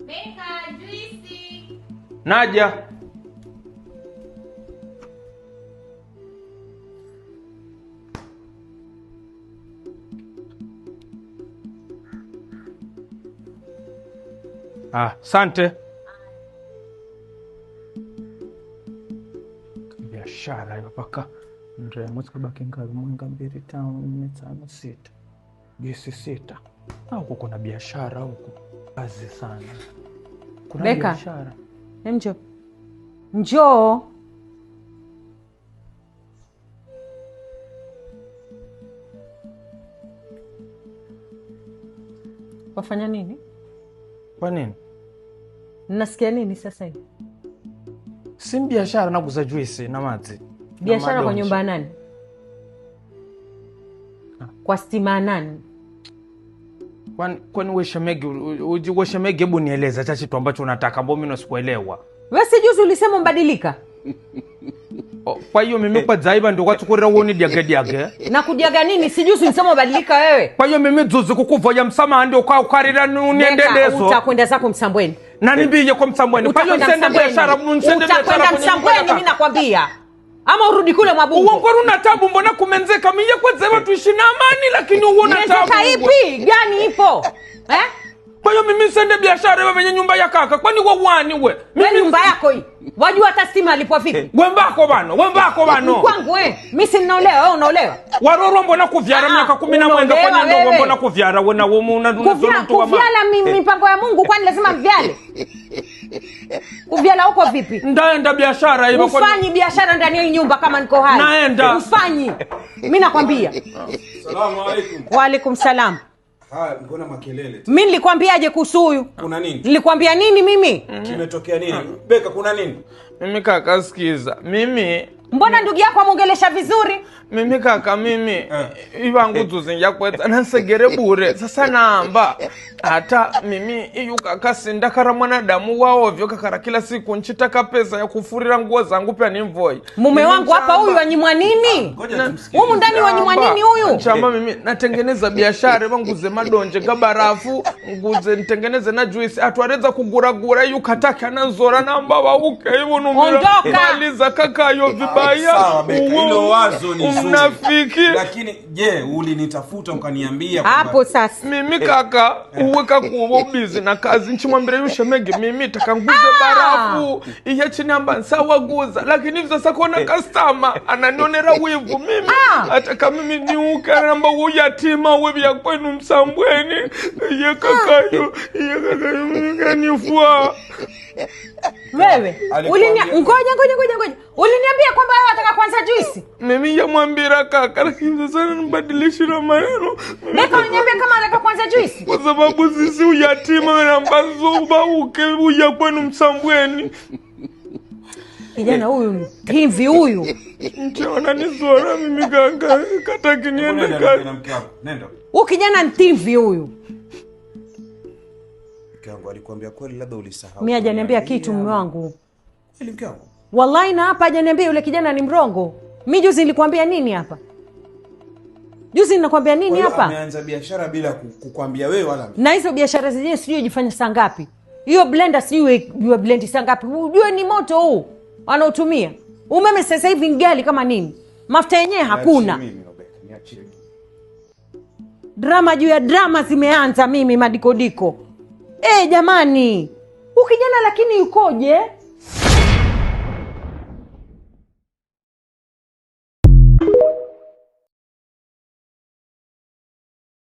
Beka juisi. Naja. Asante. Biashara hiyo paka ndio mwezi kubaki ngapi? Mwanga 2 5 4 5 6. Juisi 6. Huko kuna biashara huko. Kazi sana. Kuna Beka. Biashara. Njoo. Wafanya nini? Kwa nini? Nasikia nini sasa hivi? Si biashara na kuuza juisi na maji. Biashara kwa nyumba nani? Kwa stima nani? Kwani wewe shemegi, hebu nieleza chachi tu ambacho unataka mbona mimi nasikuelewa. Wewe si juzi ulisema mbadilika? Kwa hiyo mimi kwa zaiba ndio kwatukurira uone diage. Na kudiaga nini? Si juzi ulisema mbadilika wewe. Kwa hiyo mimi zuzu kukuvoya msamaha ndio kwa ukarira uniendelezo. Utakwenda zako Msambweni. Na nimbije kwa Msambweni. Kwa hiyo sende biashara, utakwenda Msambweni mimi nakwambia. Ama urudi kule Mabungo. Uongo una tabu mbona kumenzeka mimi kwa zaiba tuishi na amani lakini uona tabu. Menzeka ipi? Gani ipo? Kwa hiyo mimi sende biashara wewe wenye nyumba ya kaka. Kwani wawani we? Mimi nyumba yako hii. Wajua hata stima alipo vipi? Wembako bano. Kwangu mimi si ninaolewa, wewe unaolewa. Waroro mbona kuvyara miaka 10 mwenda kwenye ndogo mbona kuvyara wewe na wewe unazona mtu wa kuvyala mipango ya Mungu kwani lazima mvyale? Kuvyala huko vipi? Ndaenda biashara hiyo kwa ufanyi biashara ndani ya nyumba kama niko hai. Naenda. Ufanyi. Mimi nakwambia. Salamu alaykum. Wa alaykum salam. Mbona makelele? Mimi nilikwambiaje kuhusu huyu? Kuna nini? Nilikwambia nini mimi? Kimetokea nini? Beka kuna nini? Mimi kaka sikiza. Mimi mbona ndugu yako amuongelesha vizuri? Mimi kaka ivangu tuzinja kweta nasegere bure. Sasa naamba hata mimi iyo kaka sindakara mwanadamu wa ovyo kakara kila siku nchitaka pesa ya kufurira nguo zangu pia ni mvoi. Mume wangu hapa huyu wanyimwa nini? Humu ndani wanyimwa nini huyu? Chamba mimi natengeneza biashara banguze madonje gabarafu nguze nitengeneze na juice atwareza kuguragura iyo kataka nanzora namba wauke hivyo numaliza kaka yo vibaya. Sawa Beka, hilo wazo ni zuri. Mnafiki. Lakini je, ulinitafuta ukaniambia hapo sasa? Mimi kaka uweka kuwa busy na kazi nchimwambira yushemege mimi takanguze barafu iya chini amba sawa guza lakini hivi sasa kona customer ananionera wivu mimi ataka mimi niuke namba uyatima wewe ya kwenu Msambweni iya kaka yo kanifua. Wewe ngoja uliniambia kwamba wewe unataka kwanza juisi? Mimi yamwambira kaka lakini sasa nibadilishira maneno. Beka uniambia kama unataka kwanza juisi? Kwa sababu sisi uyatima na mbazuba uya kwenu Msambweni. Kijana huyu hivi huyu. Nitaona nizora mimi kaka kataki niende kaka. Nenda. Huyu kijana ntivi huyu. Mke alikwambia kweli labda ulisahau. Mimi hajaniambia kitu mume wangu. Kweli mke wangu? Wallahi na hapa hajaniambia yule kijana ni mrongo. Mimi juzi nilikwambia nini hapa? Juzi ninakwambia nini hapa? Ameanza biashara bila kukwambia wewe wala mimi. Na hizo biashara zenyewe sijui jifanya saa ngapi. Hiyo blender sijui yule blend saa ngapi. Unajua ni moto huu anaotumia. Umeme sasa hivi ngali kama nini? Mafuta yenyewe hakuna. Drama juu ya drama zimeanza mimi madikodiko. Jamani. Ukijana lakini yukoje?